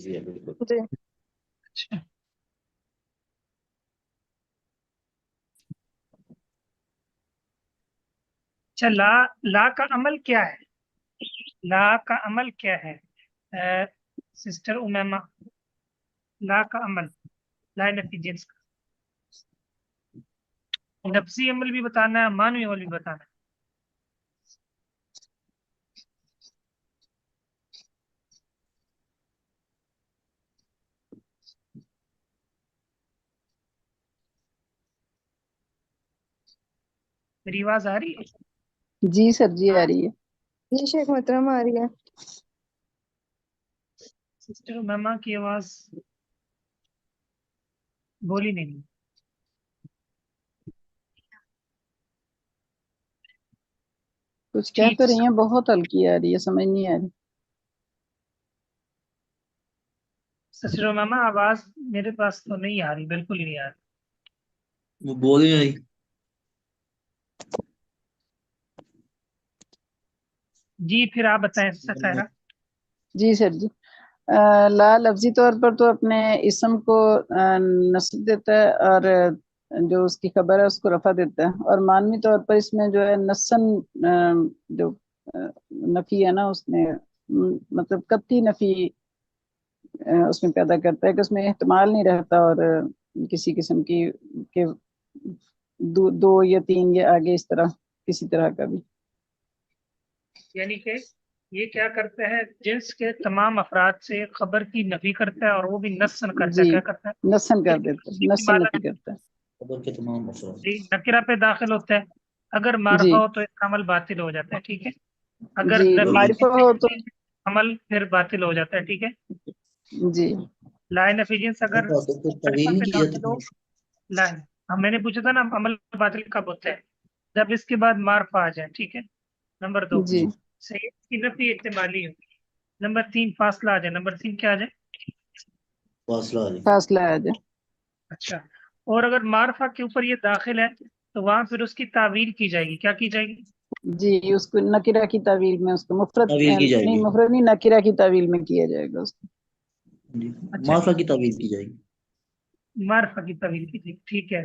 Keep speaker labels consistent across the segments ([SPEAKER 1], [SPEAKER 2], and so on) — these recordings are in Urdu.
[SPEAKER 1] جی بالکل
[SPEAKER 2] جی
[SPEAKER 3] اچھا اچھا لا کا عمل کیا ہے، لا کا عمل کیا ہے سسٹر امیمہ، لا کا عمل، لا نفی جنس کا لفظی عمل بھی بتانا ہے، معنوی عمل بھی بتانا ہے۔ میری آواز آ رہی ہے؟
[SPEAKER 4] جی سر جی آ رہی ہے۔
[SPEAKER 2] جی شیخ محترم آ رہی ہے۔
[SPEAKER 3] سسٹر امیمہ کی آواز بولی نہیں۔
[SPEAKER 4] کچھ کہہ
[SPEAKER 3] ٹھیک
[SPEAKER 4] تو رہی ہیں، بہت ہلکی آ رہی ہے، سمجھ نہیں آ رہی۔
[SPEAKER 3] سسٹر امیمہ آواز میرے پاس تو نہیں آ رہی، بالکل ہی نہیں آ رہی۔
[SPEAKER 1] وہ بول ہی نہیں۔
[SPEAKER 3] جی پھر آپ بتائیں سسٹر طاہرہ۔
[SPEAKER 4] جی سر جی، لا لفظی طور پر تو اپنے اسم کو نصب دیتا ہے، اور جو اس کی خبر ہے اس کو رفع دیتا ہے، اور معنوی طور پر اس میں جو ہے نسن جو نفی ہے نا، اس میں مطلب قطعی نفی اس میں پیدا کرتا ہے کہ اس میں احتمال نہیں رہتا، اور کسی قسم کی کہ دو یا تین یا آگے اس طرح کسی طرح کا بھی۔
[SPEAKER 3] یعنی کہ یہ کیا کرتا ہے، جنس کے تمام افراد سے خبر کی نفی کرتا ہے، اور وہ بھی نسن کرتا ہے،
[SPEAKER 4] جی
[SPEAKER 3] کیا کرتا ہے،
[SPEAKER 4] نسن کر دیتا ہے، نسن
[SPEAKER 3] معنی
[SPEAKER 4] نفی کرتا ہے۔
[SPEAKER 1] خبر کے تمام افراد۔
[SPEAKER 3] جی نکرہ پہ داخل ہوتا ہے، اگر
[SPEAKER 4] جی
[SPEAKER 3] معرفہ ہو تو اس کا عمل باطل ہو جاتا ہے، ٹھیک ہے، اگر
[SPEAKER 4] جی
[SPEAKER 3] نفی
[SPEAKER 4] معرفہ ہو تو
[SPEAKER 3] عمل پھر باطل ہو جاتا ہے، ٹھیک ہے۔
[SPEAKER 4] جی
[SPEAKER 3] لا نفی جنس اگر
[SPEAKER 1] کوئی
[SPEAKER 3] معرفہ
[SPEAKER 1] طویل
[SPEAKER 3] پہ
[SPEAKER 1] نہیں کی
[SPEAKER 3] داخل ہو،
[SPEAKER 1] جاتی۔
[SPEAKER 3] لا میں نے پوچھا تھا نا عمل باطل کب ہوتا ہے، جب اس کے بعد معرفہ آ جائے، ٹھیک ہے۔ نمبر 2
[SPEAKER 4] جی
[SPEAKER 3] صحیح کی نفی احتمالی ہوگی۔ نمبر 3 فاصلہ آ جائے، نمبر 3 کیا آ جائے،
[SPEAKER 1] فاصلہ آ جائے۔
[SPEAKER 4] فاصلہ آ جائے۔
[SPEAKER 3] اچھا، اور اگر معرفہ کے اوپر یہ داخل ہے تو وہاں پھر اس کی تعویل کی جائے گی، کیا کی جائے گی،
[SPEAKER 4] جی اس کو نکرہ کی تعویل میں، اس کو مفرد
[SPEAKER 1] تعویل کی جائے
[SPEAKER 4] نہیں،
[SPEAKER 1] گی۔
[SPEAKER 4] مفرد نہیں، نکرہ کی تعویل میں کیا جائے گا اس کو۔
[SPEAKER 1] جی
[SPEAKER 3] اچھا
[SPEAKER 1] معرفہ کی تعویل کی جائے گی۔
[SPEAKER 3] معرفہ کی تعویل کی جائے گی، ٹھیک ہے۔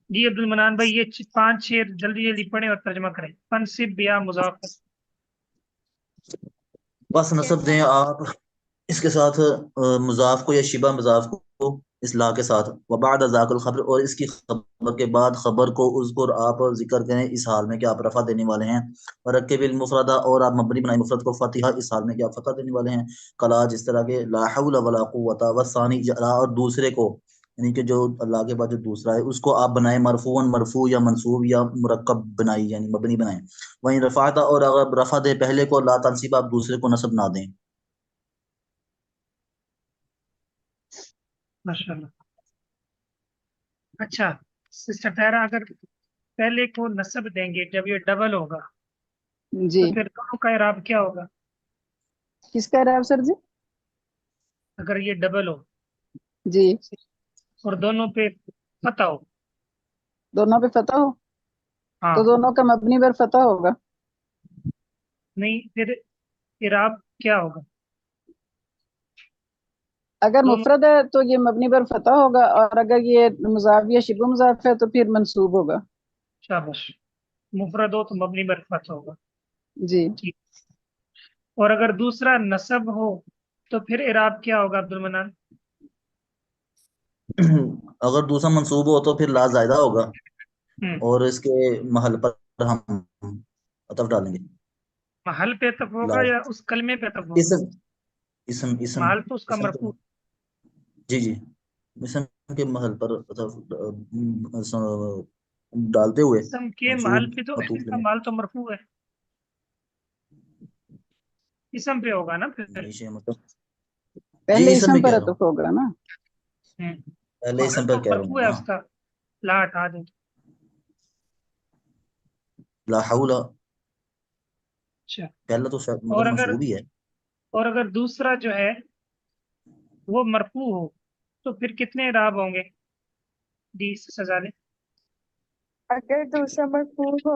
[SPEAKER 3] جی عبد المنان بھائی یہ 5 شعر جلدی جلدی پڑھیں اور ترجمہ کریں۔ فنصب بیا مضاف،
[SPEAKER 1] بس نصب دیں آپ اس کے ساتھ مضاف کو یا شبہ مضاف کو اس لا کے ساتھ، وبعد ذاک الخبر، اور اس کی خبر کے بعد خبر کو اذکر آپ ذکر کریں اس حال میں کہ آپ رفع دینے والے ہیں، ورکب المفردہ، اور آپ مبنی بنائیں مفرد کو فتحہ اس حال میں کہ آپ فتح دینے والے ہیں، کلا جس طرح کے لا حول ولا قوت، والثانی اور دوسرے کو یعنی کہ جو اللہ کے بعد جو دوسرا ہے اس کو آپ بنائیں مرفوعاً، مرفوع یا منصوب یا مرکب بنائی یعنی مبنی بنائیں، وہیں رفعت، اور اگر رفع دے پہلے کو، لا تنصیب آپ دوسرے کو نصب نہ دیں۔
[SPEAKER 3] ماشاء اللہ۔ اچھا سسٹر طاہرہ اگر پہلے کو نصب دیں گے جب یہ ڈبل ہوگا
[SPEAKER 4] جی
[SPEAKER 3] تو پھر دونوں کا اعراب کیا ہوگا،
[SPEAKER 4] کس کا رہا سر جی؟
[SPEAKER 3] اگر یہ ڈبل ہو
[SPEAKER 4] جی
[SPEAKER 3] اور دونوں پہ فتح ہو،
[SPEAKER 4] دونوں پہ فتح ہو
[SPEAKER 3] ہاں
[SPEAKER 4] تو دونوں کا مبنی بر فتح ہوگا۔
[SPEAKER 3] نہیں پھر اعراب کیا ہوگا،
[SPEAKER 4] اگر
[SPEAKER 3] دونوں،
[SPEAKER 4] مفرد ہے تو یہ مبنی بر فتح ہوگا، اور اگر یہ مضاف یا شبہ مضاف ہے تو پھر منصوب ہوگا۔
[SPEAKER 3] شاباش، مفرد ہو تو مبنی بر فتح ہوگا،
[SPEAKER 4] جی
[SPEAKER 3] ٹھیک۔ اور اگر دوسرا نصب ہو تو پھر اعراب کیا ہوگا عبد المنان،
[SPEAKER 1] اگر دوسرا منصوب ہو تو پھر لا زائدہ ہوگا،
[SPEAKER 3] ہوں
[SPEAKER 1] اور اس کے محل پر ہم عطف ڈالیں گے۔
[SPEAKER 3] محل پہ عطف
[SPEAKER 1] لا
[SPEAKER 3] ہوگا یا اس کلمے پہ عطف ہوگا،
[SPEAKER 1] اسم اسم
[SPEAKER 3] محل تو اس کا
[SPEAKER 1] اسم کے،
[SPEAKER 3] مرفوع،
[SPEAKER 1] جی جی اسم کے محل پر عطف ڈالتے ہوئے
[SPEAKER 3] اسم کے محل
[SPEAKER 1] منصوب
[SPEAKER 3] پہ تو
[SPEAKER 1] مطلوب
[SPEAKER 3] اسم کا
[SPEAKER 1] لیں
[SPEAKER 3] محل تو مرفوع ہے، اسم پہ ہوگا نا پھر،
[SPEAKER 1] گے، مطلب جی
[SPEAKER 4] پہلے
[SPEAKER 1] اسم
[SPEAKER 4] اسم
[SPEAKER 1] میں
[SPEAKER 4] پر
[SPEAKER 1] کہہ رہا ہوں،
[SPEAKER 4] عطف ہوگا نا۔
[SPEAKER 3] ہوں
[SPEAKER 1] پہلے
[SPEAKER 3] محل
[SPEAKER 1] اسم
[SPEAKER 3] تو
[SPEAKER 1] پر کہہ رہا ہوں
[SPEAKER 3] مرفوع ہے
[SPEAKER 1] نا۔
[SPEAKER 3] اس کا، لا ہٹا دیں،
[SPEAKER 1] لا حول
[SPEAKER 3] اچھا۔
[SPEAKER 1] پہلا تو شاید
[SPEAKER 3] اور
[SPEAKER 1] مطلب
[SPEAKER 3] اگر
[SPEAKER 1] منصوب ہی ہے۔
[SPEAKER 3] اور اگر دوسرا جو ہے وہ مرفوع ہو تو پھر کتنے اعراب ہوں گے، جی سزا لیں،
[SPEAKER 2] اگر دوسرا مرفوع ہو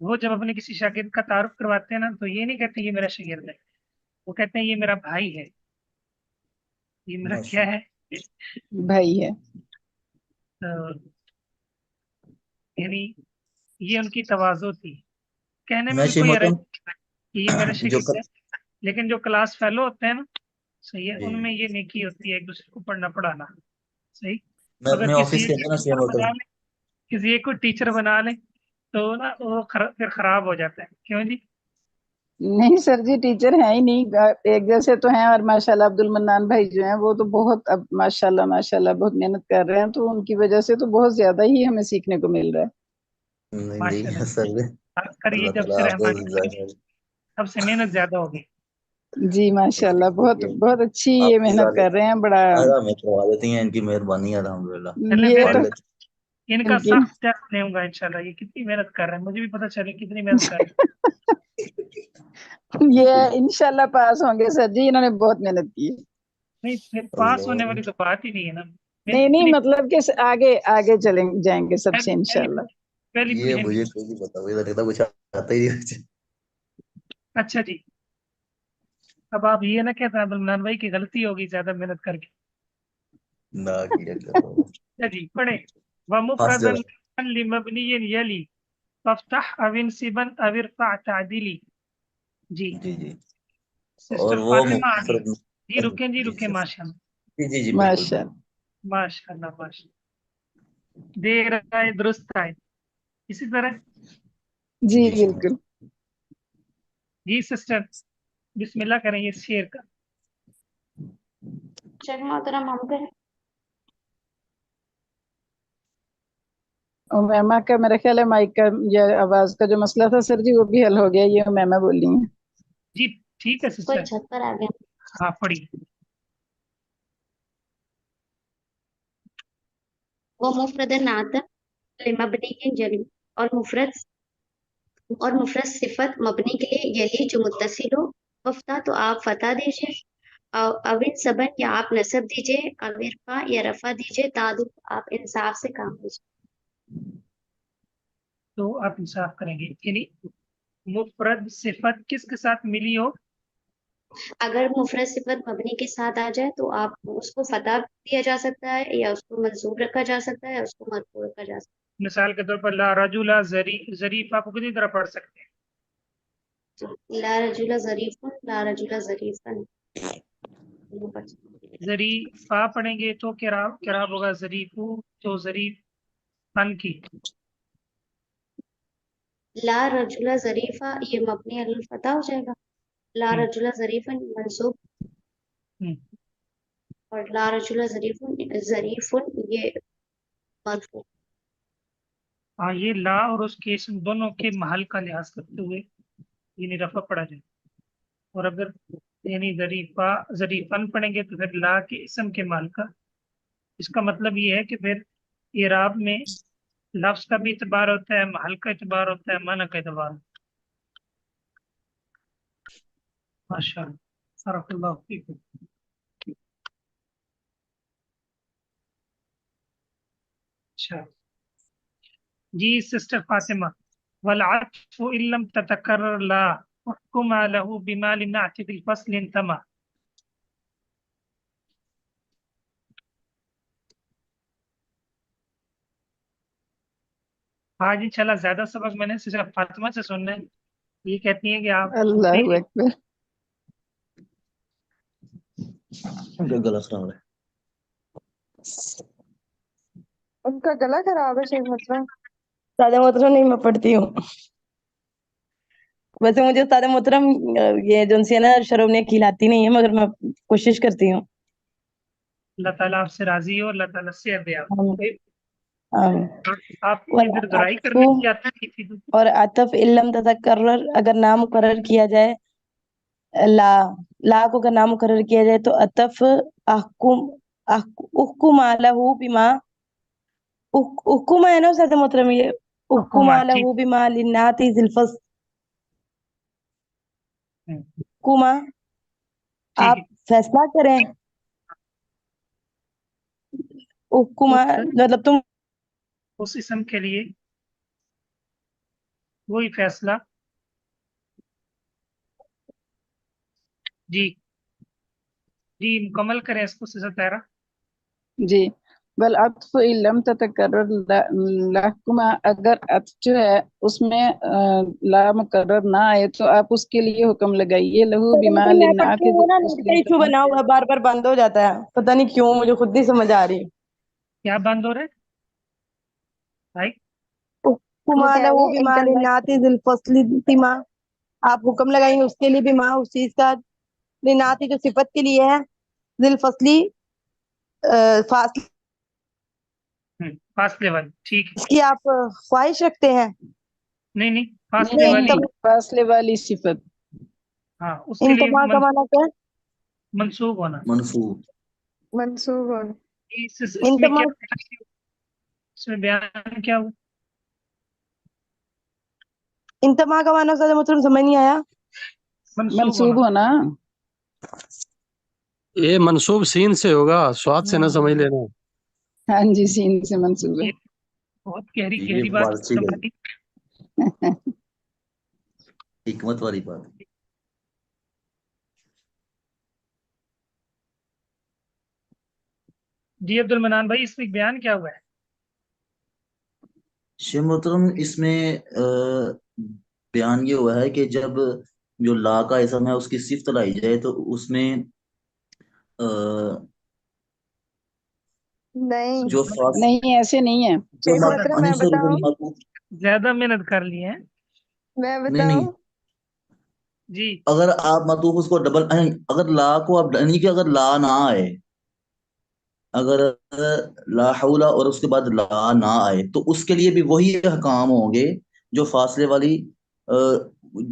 [SPEAKER 3] وہ جب اپنے کسی شاگرد کا تعارف کرواتے ہیں نا تو یہ نہیں کہتے یہ میرا شاگرد ہے، وہ کہتے ہیں یہ میرا بھائی ہے، یہ میرا کیا ہے،
[SPEAKER 4] بھائی ہے.
[SPEAKER 3] تو یعنی یہ ان کی تواضع تھی. کہنے میں بھی
[SPEAKER 1] ماشی
[SPEAKER 3] کوئی حرج
[SPEAKER 1] محترم
[SPEAKER 3] نہیں کہ یہ میرا
[SPEAKER 1] جو
[SPEAKER 3] شاگرد ہے، لیکن جو کلاس فیلو ہوتے ہیں نا، صحیح ہے،
[SPEAKER 1] جی
[SPEAKER 3] ان میں یہ نیکی ہوتی ہے ایک دوسرے کو پڑھنا پڑھانا. صحیح.
[SPEAKER 1] میں
[SPEAKER 3] اگر
[SPEAKER 1] اپنے
[SPEAKER 3] کسی
[SPEAKER 1] آفس کے
[SPEAKER 3] ایک
[SPEAKER 1] اندر
[SPEAKER 3] کو
[SPEAKER 1] نا شیخ
[SPEAKER 3] ٹیچر بنا
[SPEAKER 1] محترم
[SPEAKER 3] لیں، کسی ایک کو ٹیچر بنا لیں تو نا وہ پھر خراب ہو جاتا ہے. کیوں جی؟
[SPEAKER 4] نہیں سر جی ٹیچر ہیں ہی نہیں، ایک جیسے تو ہیں. اور ماشاءاللہ عبد المنان بھائی جو ہیں وہ تو بہت اب ماشاءاللہ بہت محنت کر رہے ہیں، تو ان کی وجہ سے تو بہت زیادہ ہی ہمیں سیکھنے کو مل رہا ہے.
[SPEAKER 1] نہیں
[SPEAKER 3] ماشاء
[SPEAKER 1] سر
[SPEAKER 3] خاص کر یہ
[SPEAKER 1] اللہ
[SPEAKER 3] جب
[SPEAKER 1] تعالیٰ
[SPEAKER 3] سے
[SPEAKER 1] آپ کو
[SPEAKER 3] رحمانی سب سے محنت زیادہ ہوگی.
[SPEAKER 4] جی ماشاءاللہ بہت اچھی یہ
[SPEAKER 1] آپ کی
[SPEAKER 4] محنت کر رہے ہیں. بڑا
[SPEAKER 1] میں کروا دیتی ہیں، ان کی مہربانی ہے الحمدللہ.
[SPEAKER 3] چلے
[SPEAKER 4] یہ
[SPEAKER 3] پھر
[SPEAKER 4] تو
[SPEAKER 3] ان کا
[SPEAKER 4] ان کی
[SPEAKER 3] سخت ٹیسٹ لوں گا انشاءاللہ، یہ کتنی محنت کر رہے ہیں، مجھے بھی پتہ چلے کتنی محنت کر رہے ہیں.
[SPEAKER 4] یہ انشاءاللہ پاس ہوں گے سر جی، انہوں نے بہت محنت کی ہے.
[SPEAKER 3] نہیں پھر پاس ہونے والی تو بات ہی نہیں ہے نا.
[SPEAKER 4] نہیں مطلب کہ آگے چلیں جائیں گے سب سے انشاءاللہ.
[SPEAKER 3] پہلی
[SPEAKER 1] یہ
[SPEAKER 3] پوزیشن.
[SPEAKER 1] مجھے کوئی نہیں پتا، مجھے لگتا کچھ آتا ہی نہیں.
[SPEAKER 3] اچھا جی، اب آپ یہ نہ کہتے عبد المنان بھائی کی غلطی ہوگی زیادہ محنت کر کے.
[SPEAKER 1] نہ کیا کرو
[SPEAKER 3] اچھا جی پڑھیں.
[SPEAKER 1] خاص
[SPEAKER 3] ومفردا
[SPEAKER 1] جگہ.
[SPEAKER 3] لمبنی یلی فافتح او انصبا او ارفع تعدیلی. جی
[SPEAKER 1] جی جی اور
[SPEAKER 3] سسٹر
[SPEAKER 1] وہ
[SPEAKER 3] فاطمہ آ گئی.
[SPEAKER 1] مفرد
[SPEAKER 3] جی رکیں ماشاء اللہ.
[SPEAKER 1] جی بالکل
[SPEAKER 4] ماشاءاللہ.
[SPEAKER 3] ماشاء اللہ دے رہا ہے درست ہے. اسی طرح
[SPEAKER 4] جی
[SPEAKER 1] جی
[SPEAKER 4] بالکل.
[SPEAKER 3] جی سسٹر بسم اللہ کریں اس شعر کا.
[SPEAKER 5] شیخ محترم ہم کریں.
[SPEAKER 4] امیمہ کا میرا خیال ہے مائک کا یا آواز کا جو مسئلہ تھا سر جی وہ بھی حل ہو گیا. یہ امیمہ بول رہی ہیں.
[SPEAKER 3] جی ٹھیک ہے
[SPEAKER 5] کوئی
[SPEAKER 3] سسٹر.
[SPEAKER 5] چھت پر آ گیا.
[SPEAKER 3] ہاں پڑھی.
[SPEAKER 5] وہ مفرد نعت لمبنی جلی اور مفرد صفت مبنی کے لیے یلی جو متصل ہو. وفتا تو آپ فتح دیجئے، اوین سبن یا آپ نصب دیجئے، اویرفا یا رفع دیجئے، تعدل آپ انصاف سے کام لیجئے.
[SPEAKER 3] تو آپ انصاف کریں گے، یعنی مفرد صفت کس کے ساتھ ملی ہو.
[SPEAKER 5] اگر مفرد صفت مبنی کے ساتھ آ جائے تو آپ اس کو فتح دیا جا سکتا ہے، یا اس کو منصوب رکھا جا سکتا ہے، یا اس کو مرفوع رکھا جا سکتا
[SPEAKER 3] مثال کے طور پر لا رجل ظریف آپ کو کتنی طرح پڑھ سکتے ہیں.
[SPEAKER 5] ہے. لا رجل ظریف، لا رجل ظریفا.
[SPEAKER 3] ظریفہ پڑھیں گے تو کراب ہوگا ظریفو، تو ظریف فن کی.
[SPEAKER 5] لا رجل ظریفا یہ مبنی علی الفتح ہو جائے گا. لا رجل ظریفا منصوب،
[SPEAKER 3] ہم،
[SPEAKER 5] اور لا رجل ظریف یہ مرفوع.
[SPEAKER 3] ہاں یہ لا اور اس کے اسم دونوں کے محل کا لحاظ کرتے ہوئے یعنی رفع پڑھا جائے. اور اگر یعنی ظریفن پڑھیں گے تو پھر لا کے اسم کے محل کا. اس کا مطلب یہ ہے کہ پھر اعراب میں لفظ کا بھی اعتبار ہوتا ہے، محل کا اعتبار ہوتا ہے، معنی کا اعتبار ہوتا ہے. ماشاء اللہ بارک اللہ فیکم. اچھا جی سسٹر فاطمہ. والعطف ان لم تتکرر لا احکم له بما لنعت بالفصل انتما. آج انشاءاللہ زیادہ سبق میں نے سسٹر فاطمہ سے سننا ہے. یہ کہتی ہیں کہ آپ
[SPEAKER 4] اللہ اکبر.
[SPEAKER 1] گلا خراب ہے.
[SPEAKER 2] ان کا گلا خراب ہے شیخ محترم.
[SPEAKER 6] استاد محترم نہیں میں پڑھتی ہوں. ویسے مجھے استاد محترم یہ جو ہے نا شرم نے کھلاتی نہیں ہے، مگر میں کوشش کرتی ہوں.
[SPEAKER 3] اللہ تعالیٰ آپ سے راضی ہو، اللہ تعالیٰ سے دے آپ نے پھر درائی کرنے کی عادت کی تھی.
[SPEAKER 6] اور عطف علم تتکرر اگر نام مقرر کیا جائے، لا کو اگر نام مقرر کیا جائے تو عطف احکم له بما حکم ہے نا استاد محترم، یہ حکم له بما للنعت ذی الفصل. حکم آپ فیصلہ کریں. حکم مطلب تم
[SPEAKER 3] اس اسم کے لیے وہی فیصلہ. جی جی مکمل کریں اس کو ستارہ.
[SPEAKER 4] جی بل عطف لم تتکرر لحکمہ، اگر عطف جو ہے اس میں لا مقرر نہ آئے تو آپ اس کے لیے حکم لگائیے لہو بما
[SPEAKER 6] میں
[SPEAKER 4] للنعت
[SPEAKER 6] پڑھتی ہوں نا نیٹ کا ایشو بنا ہوا ہے، بار بار بند ہو جاتا ہے، پتہ نہیں کیوں، مجھے خود نہیں سمجھ آ رہی.
[SPEAKER 3] کیا بند ہو رہا ہے بھائی؟
[SPEAKER 6] حکما
[SPEAKER 2] کہہ
[SPEAKER 6] لہو
[SPEAKER 2] رہے ہیں
[SPEAKER 6] بما للنعت ذی الفصل بما، آپ حکم لگائیں گے اس کے لیے بما، اس چیز کا، لنعت جو صفت کے لیے ہے، ذی الفصلی فاصلے
[SPEAKER 3] فاصلے والی. ٹھیک ہے.
[SPEAKER 6] اس کی آپ خواہش رکھتے ہیں.
[SPEAKER 3] نہیں
[SPEAKER 4] نہیں
[SPEAKER 3] فاصلے والی.
[SPEAKER 4] نہیں، فاصلے والی صفت.
[SPEAKER 3] ہاں اس کے لیے
[SPEAKER 6] انتما کا معنی کیا ہے؟
[SPEAKER 3] منسوب ہونا.
[SPEAKER 1] منصوب.
[SPEAKER 2] منسوب ہونا.
[SPEAKER 3] اس میں
[SPEAKER 6] انتما
[SPEAKER 3] کیا، اس میں بیان کیا ہوا؟
[SPEAKER 6] انتما کا معنی سر مطلب سمجھ نہیں آیا.
[SPEAKER 4] منسوب ہونا.
[SPEAKER 7] یہ منصوب سین سے ہوگا، سواد سے نہ سمجھ لینا.
[SPEAKER 4] ہاں جی، سین سے منسوب ہے.
[SPEAKER 3] یہ بہت گہری
[SPEAKER 1] یہ
[SPEAKER 3] گہری بات
[SPEAKER 1] بات اچھی
[SPEAKER 3] ہماری.
[SPEAKER 1] حکمت والی بات.
[SPEAKER 3] جی عبد المنان بھائی، اس میں بیان کیا ہوا ہے؟
[SPEAKER 1] شیخ محترم اس میں بیان یہ ہوا ہے کہ جب جو لا کا اسم ہے اس کی صفت لائی جائے تو اس میں
[SPEAKER 2] نہیں
[SPEAKER 1] جو فاصلہ
[SPEAKER 4] نہیں ایسے نہیں ہے.
[SPEAKER 2] شیخ محترم میں بتاؤں،
[SPEAKER 3] زیادہ محنت کر لی ہے.
[SPEAKER 2] میں
[SPEAKER 1] نہیں نہیں،
[SPEAKER 2] بتاؤں.
[SPEAKER 3] جی
[SPEAKER 1] اگر آپ مطلوب اس کو ڈبل، اگر لا کو آپ یعنی کہ اگر لا نہ آئے، اگر لا حول اور اس کے بعد لا نہ آئے تو اس کے لیے بھی وہی احکام ہوں گے جو فاصلے والی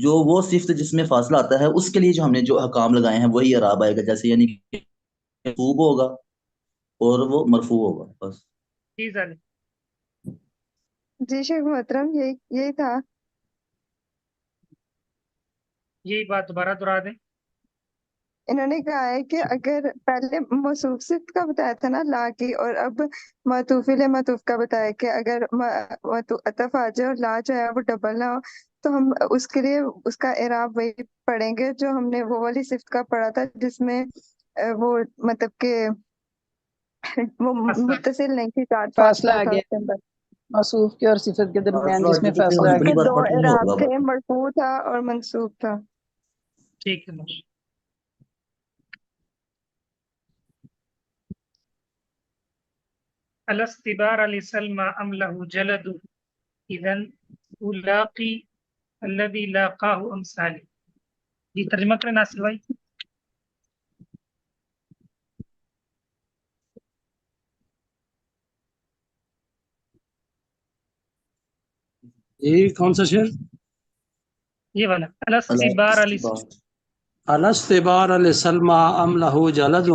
[SPEAKER 1] جو وہ صفت جس میں فاصلہ آتا ہے اس کے لیے جو ہم نے جو احکام لگائے ہیں وہی اعراب آئے گا، جیسے یعنی منصوب ہوگا اور وہ مرفوع ہوگا. بس
[SPEAKER 3] جی سر.
[SPEAKER 2] جی شیخ محترم یہی تھا.
[SPEAKER 3] یہی بات دوبارہ دہرا دیں.
[SPEAKER 2] انہوں نے کہا ہے کہ اگر پہلے موصوف صفت کا بتایا تھا نا لا کی، اور اب معطوف معطوف کا بتایا کہ اگر عطف آ جائے اور لا جو ہے وہ ڈبل نہ ہو تو ہم اس کے لیے اس کا اعراب وہی پڑھیں گے جو ہم نے وہ والی صفت کا پڑھا تھا جس میں وہ مطلب کہ وہ متصل نہیں تھی،
[SPEAKER 4] فاصلہ
[SPEAKER 2] فاصلہ
[SPEAKER 4] آ
[SPEAKER 2] تھا
[SPEAKER 4] گیا
[SPEAKER 2] اس کے اندر.
[SPEAKER 4] موصوف کے اور صفت کے درمیان
[SPEAKER 1] فاصلہ
[SPEAKER 4] جس میں
[SPEAKER 1] آگے تو
[SPEAKER 4] فاصلہ
[SPEAKER 1] ہم
[SPEAKER 4] آ
[SPEAKER 2] اس
[SPEAKER 1] اپنی
[SPEAKER 2] کے
[SPEAKER 4] گیا.
[SPEAKER 1] بات
[SPEAKER 2] دو
[SPEAKER 1] ختم نہیں
[SPEAKER 2] اعراب
[SPEAKER 1] ہوگا.
[SPEAKER 2] تھے، مرفوع تھا اور منصوب تھا.
[SPEAKER 3] ٹھیک ہے ماشاء. الاستبار علی سلمى ام له جلد اذن الاقی الذي لاقاه امثالی. جی ترجمہ کریں ناصر بھائی.
[SPEAKER 7] یہ کون سا شعر؟
[SPEAKER 3] یہ والا الاستبار علی
[SPEAKER 7] الاستبار لسلمى ام له جلد،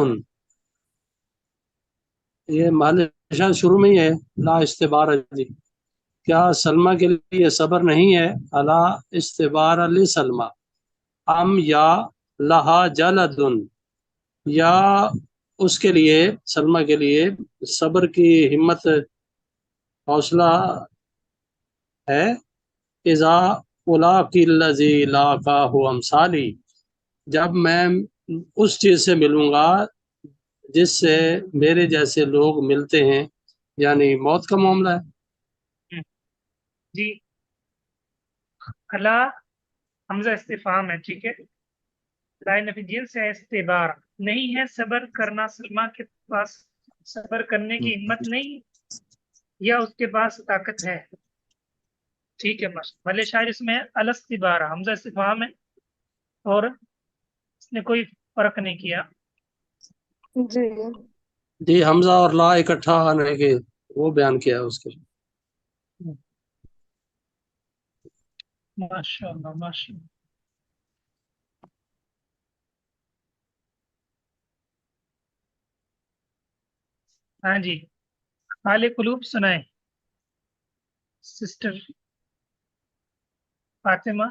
[SPEAKER 7] یہ مال شاید شروع میں ہی ہے. لا استبار علی، کیا سلمہ کے لیے صبر نہیں ہے؟ الا استبار لسلمى، ام یا لہا جلد، یا اس کے لیے سلمہ کے لیے صبر کی ہمت حوصلہ ہے. اذا الاقی الذی لاقاہ امثالی، جب میں اس چیز سے ملوں گا جس سے میرے جیسے لوگ ملتے ہیں، یعنی موت کا معاملہ ہے.
[SPEAKER 3] جی الا حمزہ استفہام ہے. ٹھیک ہے، لائے نفی جنس ہے. استبار نہیں ہے صبر کرنا، سلمہ کے پاس صبر کرنے کی ہمت نہیں یا اس کے پاس طاقت ہے. ٹھیک ہے ماشاء. بھلے شاعر اس میں الاستبار حمزہ استفہام ہے اور اس نے کوئی فرق نہیں کیا.
[SPEAKER 2] جی
[SPEAKER 7] جی حمزہ اور لا اکٹھا آنے کے وہ بیان کیا ہے اس کے.
[SPEAKER 3] ماشاء اللہ ماشاء اللہ. ہاں جی حال قلوب سنائے سسٹر فاطمہ.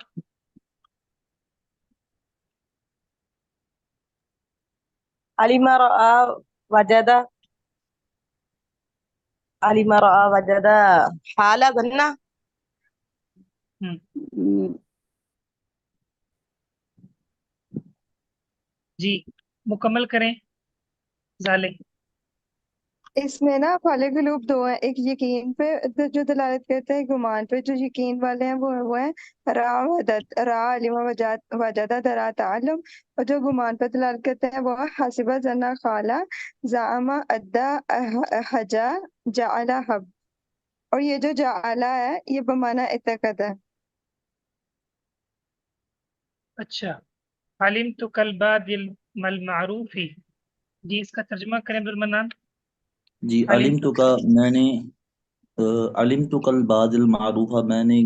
[SPEAKER 6] علم رأى وجد، علم رأى وجد حالة غنى.
[SPEAKER 3] جی مکمل کریں زالے.
[SPEAKER 2] اس میں نا فعل قلوب دو ہیں، ایک یقین پہ جو دلالت کرتا ہے، گمان پہ. جو یقین والے ہیں وہ ہیں را وحدت، را علم وجدہ درا تعلم. اور جو گمان پہ دلالت کرتے ہیں وہ حسبہ زنا خالہ زعما ادا حجا جعلا حب. اور یہ جو جعلا ہے یہ بمعنی اعتقاد ہے.
[SPEAKER 3] اچھا علمت کالبادل المعروف، جی اس کا ترجمہ کریں عبدالمنان.
[SPEAKER 1] جی علمت کا میں نے علمت کل بعد المعروف، میں نے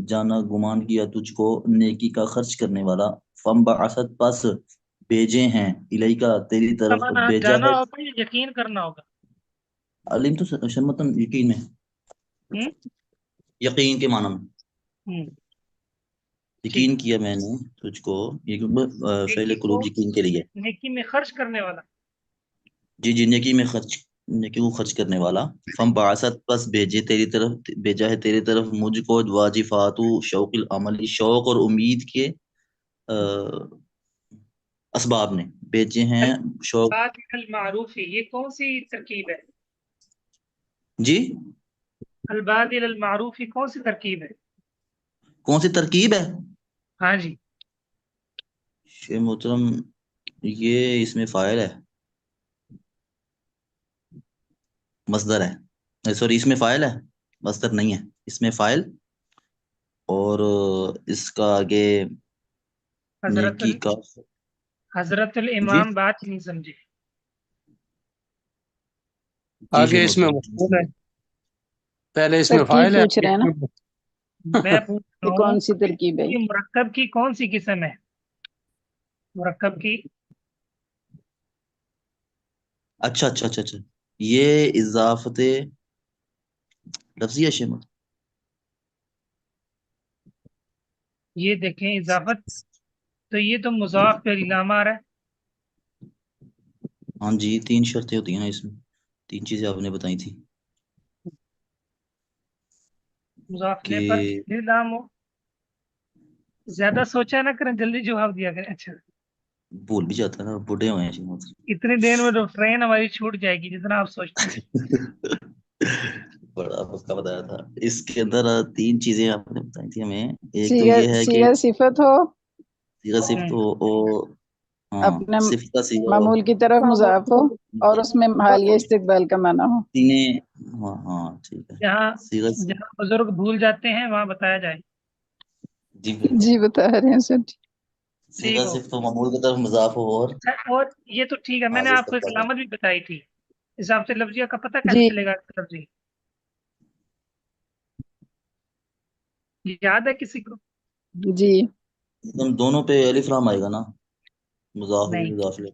[SPEAKER 1] جانا گمان کیا تجھ کو نیکی کا خرچ کرنے والا. فم بعثت پس بھیجے ہیں الیکا تیری طرف،
[SPEAKER 3] سمانا
[SPEAKER 1] بھیجا
[SPEAKER 3] جانا
[SPEAKER 1] ہے.
[SPEAKER 3] ہوگا یا یقین کرنا ہوگا؟
[SPEAKER 1] علم تو شمتن یقین میں،
[SPEAKER 3] ہم؟
[SPEAKER 1] یقین کے معنی میں
[SPEAKER 3] ہم.
[SPEAKER 1] یقین کیا میں نے تجھ کو، یہ فعل
[SPEAKER 3] نیکی
[SPEAKER 1] قلوب
[SPEAKER 3] کو
[SPEAKER 1] یقین کے لیے.
[SPEAKER 3] نیکی میں خرچ کرنے والا.
[SPEAKER 1] جی جی نیکی میں خرچ، نیکی کو خرچ کرنے والا. فم بعثت پس بھیجے تیری طرف، بھیجا ہے تیری طرف مجھ کو واجفات شوق العمل، شوق اور امید کے اسباب نے بھیجے ہیں. شوق
[SPEAKER 3] البادل المعروف، یہ کون سی ترکیب ہے؟
[SPEAKER 1] جی
[SPEAKER 3] البادل المعروف کون سی ترکیب ہے؟
[SPEAKER 1] کون سی ترکیب ہے؟
[SPEAKER 3] ہاں جی.
[SPEAKER 1] شیخ محترم یہ اس میں فاعل ہے، مصدر ہے، سوری اس میں فاعل ہے، مصدر نہیں ہے. اس میں فاعل اور اس کا آگے
[SPEAKER 3] حضرت
[SPEAKER 1] نیکی کا
[SPEAKER 3] حضرت
[SPEAKER 1] جی
[SPEAKER 3] الامام بات نہیں سمجھے.
[SPEAKER 1] جی
[SPEAKER 7] آگے
[SPEAKER 1] شیخ
[SPEAKER 7] اس میں
[SPEAKER 1] محترم
[SPEAKER 7] مفعول ہے، پہلے اس میں
[SPEAKER 4] ترکیب
[SPEAKER 7] فاعل ہے.
[SPEAKER 4] پوچھ رہے ہیں نا
[SPEAKER 3] میں پوچھ
[SPEAKER 4] کہ
[SPEAKER 3] رہا ہوں
[SPEAKER 4] کون سی ترکیب ہے
[SPEAKER 3] کہ مرکب کی کون سی قسم ہے؟ مرکب کی
[SPEAKER 1] اچھا اچھا اچھا اچھا یہ اضافت لفظی ہے شیخ محترم.
[SPEAKER 3] یہ دیکھیں اضافت، تو یہ تو مضاف پہ علامہ آ رہا ہے.
[SPEAKER 1] ہاں جی 3 شرطیں ہوتی ہیں نا اس میں، 3 چیزیں آپ نے بتائی تھی
[SPEAKER 3] مضاف
[SPEAKER 1] کہ
[SPEAKER 3] نے پر علام ہو. زیادہ سوچا نہ کریں، جلدی جواب دیا کریں. اچھا
[SPEAKER 1] بھول بھی جاتا ہے نا، بوڑھے ہوئے ہیں شیخ محترم.
[SPEAKER 3] اتنی دیر میں تو ٹرین ہماری چھوٹ جائے گی جتنا آپ سوچتے ہیں.
[SPEAKER 1] بڑا پکا بتایا تھا. اس کے اندر 3 چیزیں آپ نے بتائی تھی ہمیں. ایک تو
[SPEAKER 4] صیغہ
[SPEAKER 1] یہ ہے کہ
[SPEAKER 4] صیغہ صفت ہو،
[SPEAKER 1] صیغہ صفت ہو، ہاں
[SPEAKER 4] اپنے
[SPEAKER 1] صفت کا صیغہ ہو،
[SPEAKER 4] معمول کی طرف مضاف ہو، اور اس میں حالیہ استقبال کا معنی ہو.
[SPEAKER 1] ہاں ہاں ٹھیک ہے.
[SPEAKER 3] جہاں
[SPEAKER 1] صیغہ
[SPEAKER 3] جہاں بزرگ بھول جاتے ہیں وہاں بتایا جائے.
[SPEAKER 1] جی بالکل.
[SPEAKER 4] جی بتا رہے ہیں سر جی.
[SPEAKER 1] صیغہ
[SPEAKER 3] ٹھیک ہو.
[SPEAKER 1] صفت و معمول کی طرف مضاف ہو اور
[SPEAKER 3] اور یہ تو ٹھیک ہے، میں نے
[SPEAKER 1] حالیہ
[SPEAKER 3] آپ کو ایک
[SPEAKER 1] استقبال.
[SPEAKER 3] علامت بھی بتائی تھی. حساب سے لفظیہ کا پتہ کیسے
[SPEAKER 4] جی
[SPEAKER 3] چلے گا لفظی؟ یاد ہے کسی کو؟
[SPEAKER 4] جی
[SPEAKER 1] دونوں پہ الف لام آئے گا نا، مضاف بھی
[SPEAKER 3] نہیں.
[SPEAKER 1] مضاف لے.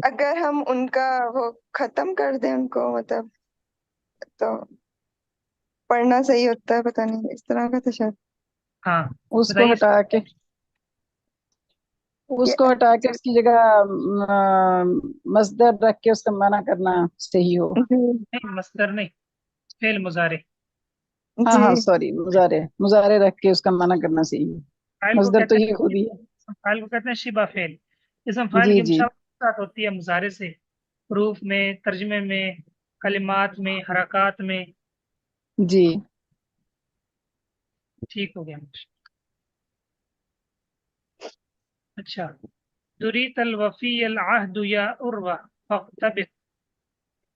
[SPEAKER 2] اگر ہم ان کا وہ ختم کر دیں ان کو، مطلب تو پڑھنا صحیح ہوتا ہے. پتہ نہیں اس طرح کا تو شاید
[SPEAKER 3] ہاں
[SPEAKER 4] اس کو
[SPEAKER 3] بتائیے.
[SPEAKER 4] ہٹا کے اس کی جگہ مصدر رکھ کے اس کا معنی کرنا صحیح ہو.
[SPEAKER 2] جی
[SPEAKER 3] نہیں مصدر نہیں، فعل مضارع.
[SPEAKER 4] ہاں
[SPEAKER 2] جی
[SPEAKER 4] ہاں سوری، مضارع رکھ کے اس کا معنی کرنا صحیح ہو.
[SPEAKER 3] فاعل کو
[SPEAKER 4] مصدر تو
[SPEAKER 3] کہتے
[SPEAKER 4] یہ خود ہی ہے.
[SPEAKER 3] ہیں، فاعل کو کہتے ہیں شبہ فعل. اسم فاعل
[SPEAKER 4] جی
[SPEAKER 3] کی
[SPEAKER 4] جی
[SPEAKER 3] مشابہت ہوتی ہے مضارع سے، حروف میں، ترجمے میں، کلمات میں، حرکات میں.
[SPEAKER 4] جی
[SPEAKER 3] ٹھیک ہو گیا. اچھا دریت الوفی العہد یا عروہ فاقتبس،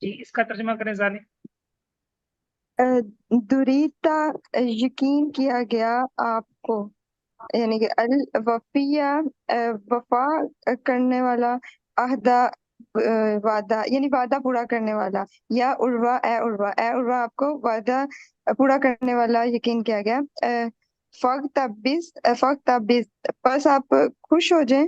[SPEAKER 3] جی اس کا ترجمہ کریں ظالم.
[SPEAKER 2] دریتا یقین کیا گیا آپ کو، یعنی کہ الوفیہ وفا کرنے والا، عہدہ وعدہ یعنی وعدہ پورا کرنے والا. یا عروہ اے عروہ، اے عروہ آپ کو وعدہ پورا کرنے والا یقین کیا گیا. فاقتبس پس آپ خوش ہو جائیں.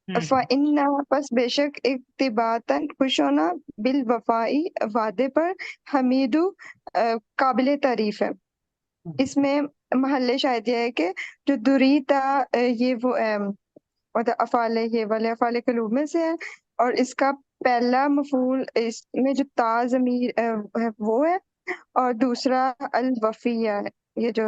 [SPEAKER 2] فَإِنَّا پس بے شک اقتباتاً خوش ہونا، بالوفائی وعدے پر، حمیدو قابل تعریف ہے. اس میں محل شاہد یہ ہے کہ جو دریتا یہ وہ مطلب افعال یہ والے افعال قلوب میں سے ہے، اور اس کا پہلا مفعول اس میں جو تا ضمیر ہے وہ ہے، اور دوسرا الوفیہ ہے، یہ جو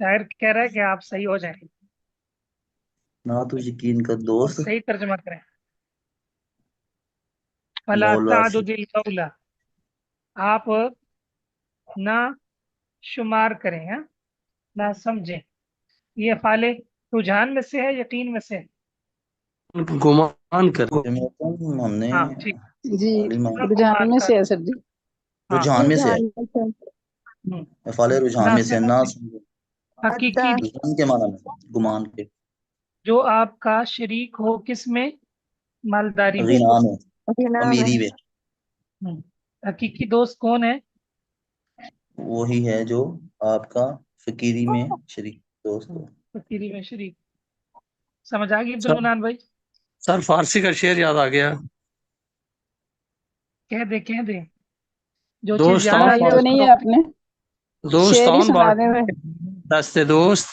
[SPEAKER 3] شاعر کہہ رہا ہے کہ آپ صحیح ہو جائیں
[SPEAKER 1] نہ تو یقین کا
[SPEAKER 3] اور
[SPEAKER 1] دوست
[SPEAKER 3] صحیح ترجمہ کریں. فلا
[SPEAKER 1] مولا سے
[SPEAKER 3] تعدد القول، آپ نہ شمار کریں، ہاں نہ سمجھیں. یہ فعل رجحان میں سے ہے، یقین میں سے ہے؟
[SPEAKER 7] گمان کر.
[SPEAKER 1] ہم نے
[SPEAKER 3] ہاں ٹھیک.
[SPEAKER 4] جی
[SPEAKER 1] عالم
[SPEAKER 4] رجحان میں سے ہے سر جی.
[SPEAKER 3] ہاں
[SPEAKER 1] رجحان میں سے ہے،
[SPEAKER 2] رجحان میں سے
[SPEAKER 3] ہوں.
[SPEAKER 1] فعال رجحان
[SPEAKER 3] نہ
[SPEAKER 1] میں سے ہے، نہ
[SPEAKER 3] سمجھیں، حقیقی
[SPEAKER 2] ادا
[SPEAKER 1] ظن کے معنی میں، گمان کے،
[SPEAKER 3] جو آپ کا شریک ہو کس میں، مالداری میں.
[SPEAKER 1] غنا میں،
[SPEAKER 2] غنا میں
[SPEAKER 1] امیری میں.
[SPEAKER 3] ہوں. حقیقی دوست کون ہے؟
[SPEAKER 1] وہی ہے جو آپ کا فقیری میں شریک دوست ہو.
[SPEAKER 3] فقیری میں شریک. سمجھ آ گئی عبد
[SPEAKER 7] سر
[SPEAKER 3] المنان بھائی؟
[SPEAKER 7] سر فارسی کا شعر یاد آ گیا.
[SPEAKER 3] کہہ دے جو چیز
[SPEAKER 7] دوست
[SPEAKER 3] یاد
[SPEAKER 7] آن
[SPEAKER 3] آئی
[SPEAKER 4] سنائی
[SPEAKER 3] ہے
[SPEAKER 4] تو
[SPEAKER 3] اس
[SPEAKER 4] نہیں
[SPEAKER 3] کو.
[SPEAKER 4] ہے آپ نے،
[SPEAKER 7] دوست
[SPEAKER 4] شعر ہی
[SPEAKER 7] آن
[SPEAKER 4] سنا دیں بھائی.
[SPEAKER 7] دست دوست،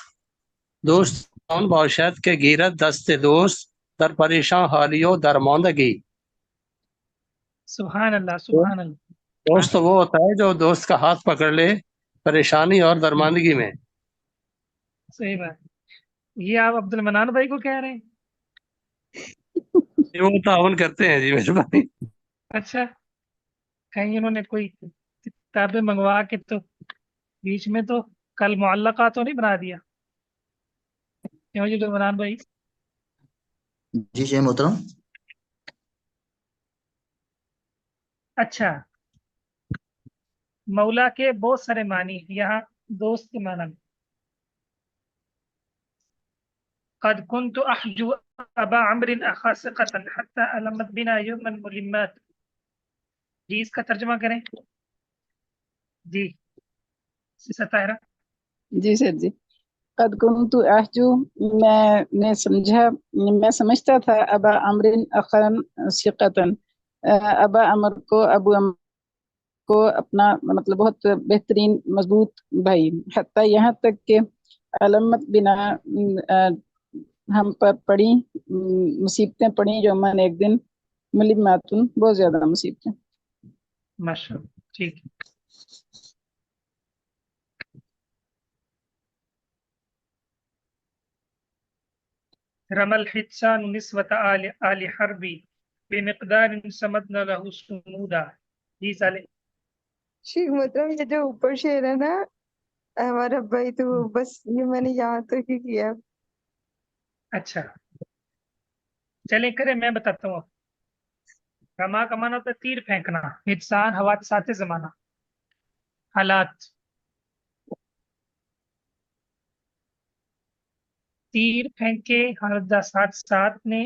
[SPEAKER 7] دوست آن باشد کے گیرت دست دوست، در پریشان حالی و درماندگی.
[SPEAKER 3] سبحان اللہ سبحان اللہ.
[SPEAKER 7] دوست تو وہ ہوتا ہے جو دوست کا ہاتھ پکڑ لے پریشانی اور درماندگی میں.
[SPEAKER 3] صحیح بات. یہ آپ عبد المنان بھائی کو کہہ رہے ہیں؟
[SPEAKER 7] یہ وہ تعاون کرتے ہیں جی مہربانی.
[SPEAKER 3] اچھا، کہیں انہوں نے کوئی کتابیں منگوا کے تو بیچ میں تو کل معلقہ تو نہیں بنا دیا؟ کیوں جی عبد المنان بھائی؟
[SPEAKER 1] جی شیخ محترم.
[SPEAKER 3] اچھا، مولا کے بہت سارے معنی ہیں، یہاں دوست کے معنی میں قد كنت احجو ابا عمرو اخا ثقة حتى علمت بنا يوم الملمات. جی اس کا ترجمہ کریں جی ستائرہ.
[SPEAKER 4] جی سر جی. قد کنت احجو، میں سمجھا، میں سمجھتا تھا ابا عمرو اخن ثقتن، ابا عمر کو، ابو عمر کو اپنا مطلب بہت بہترین مضبوط بھائی، حتیٰ یہاں تک کہ علمت بنا ہم پر پڑی مصیبتیں پڑی، جو من ایک دن، ملماتن بہت زیادہ مصیبتیں.
[SPEAKER 3] ماشاء اللہ ٹھیک ہے. رمى الحسان نسوة آل حربي بمقدار سمدنا له صمودا. جی صالح.
[SPEAKER 2] شیخ محترم یہ جو اوپر شعر ہے نا ہمارا بھائی، تو بس یہ میں نے یہاں تک ہی کیا.
[SPEAKER 3] اچھا چلیں کریں، میں بتاتا ہوں. رما کا معنی ہوتا ہے تیر پھینکنا، حدثان حوادثات زمانہ، حالات. تیر پھینکے حادثات نے،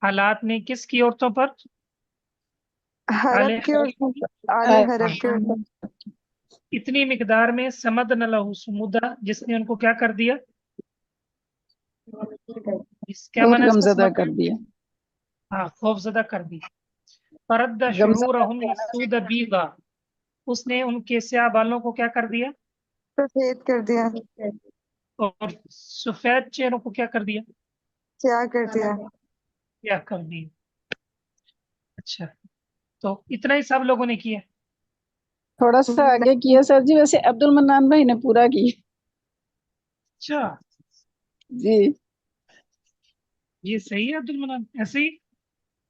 [SPEAKER 3] حالات نے کس کی عورتوں پر؟ آل
[SPEAKER 2] حرب کی اور
[SPEAKER 3] حرب.
[SPEAKER 2] آل حرب کی اور
[SPEAKER 3] اتنی مقدار میں سمد نہ لہو سمودا، جس نے ان کو کیا کر دیا؟ کیا
[SPEAKER 4] بہت
[SPEAKER 3] معنی ہے اس کا
[SPEAKER 4] غمزدہ
[SPEAKER 3] سمد؟
[SPEAKER 4] کر دیا.
[SPEAKER 3] ہاں خوف زدہ کر دی. فرد
[SPEAKER 4] غمزدہ
[SPEAKER 3] شعورہم یسود بیضا، اس نے ان کے سیاہ بالوں کو کیا کر دیا؟
[SPEAKER 2] سفید کر دیا،
[SPEAKER 3] اور سفید چہروں کو کیا کر دیا؟
[SPEAKER 2] کیا کر دیا.
[SPEAKER 3] کیا کر دیا. اچھا تو اتنا ہی سب لوگوں نے کیا؟
[SPEAKER 4] تھوڑا سا آگے کیا سر جی، ویسے عبد المنان بھائی نے پورا کی.
[SPEAKER 3] اچھا
[SPEAKER 4] جی
[SPEAKER 3] یہ صحیح ہے عبد المنان، ایسے ہی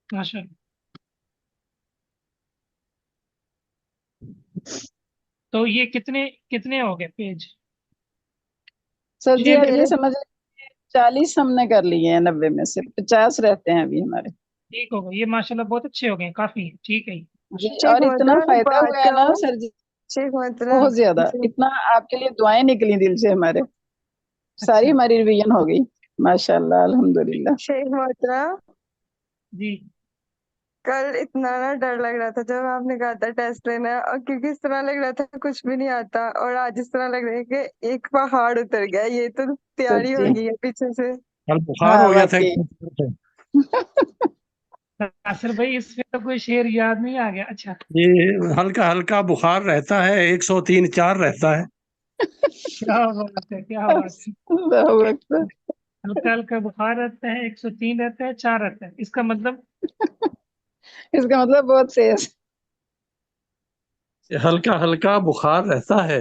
[SPEAKER 3] ماشاء اللہ. تو یہ کتنے ہو گئے پیج؟
[SPEAKER 4] سر جی،
[SPEAKER 3] شعر
[SPEAKER 4] اب یہ
[SPEAKER 2] میرے
[SPEAKER 4] سمجھ 40 ہم نے کر لیے ہیں، 90 میں سے 50 رہتے ہیں ابھی ہمارے.
[SPEAKER 3] ٹھیک ہو گئے یہ ماشاءاللہ، بہت اچھے ہو گئے، کافی ہے، ٹھیک ہے.
[SPEAKER 4] جی
[SPEAKER 2] شیخ
[SPEAKER 4] اور اتنا
[SPEAKER 2] محترم
[SPEAKER 4] فائدہ
[SPEAKER 2] بات
[SPEAKER 4] ہوا ہے نا
[SPEAKER 2] کہوں،
[SPEAKER 4] سر جی،
[SPEAKER 2] شیخ محترم
[SPEAKER 4] بہت زیادہ. اتنا آپ کے لیے دعائیں نکلی دل سے ہمارے، ساری
[SPEAKER 3] اچھا
[SPEAKER 4] ہماری ریویژن ہو گئی ماشاء اللہ الحمدللہ.
[SPEAKER 2] شیخ محترم
[SPEAKER 3] جی.
[SPEAKER 2] کل اتنا نا ڈر لگ رہا تھا جب آپ نے کہا تھا ٹیسٹ لینا ہے، اور کیونکہ اس طرح لگ رہا تھا کچھ بھی نہیں آتا، اور آج اس طرح لگ رہا ہے کہ ایک پہاڑ اتر گیا. یہ تو
[SPEAKER 4] سر
[SPEAKER 2] تیاری
[SPEAKER 4] جی
[SPEAKER 2] ہو گئی ہے پیچھے سے.
[SPEAKER 7] کل بخار
[SPEAKER 4] ہاں
[SPEAKER 7] ہو گیا تھا.
[SPEAKER 4] واقعی.
[SPEAKER 3] ناصر بھائی اس میں تو کوئی شعر یاد نہیں آ گیا. اچھا
[SPEAKER 7] جی ہلکا ہلکا بخار رہتا ہے، 103 4 رہتا ہے.
[SPEAKER 3] کیا بات ہے، کیا بات ہے.
[SPEAKER 4] اللہ اکبر.
[SPEAKER 3] ہلکا ہلکا بخار رہتا ہے، 103 رہتا ہے، 4 رہتا ہے، اس کا مطلب
[SPEAKER 4] اس کا مطلب بہت تیز.
[SPEAKER 7] ہلکا ہلکا بخار رہتا ہے،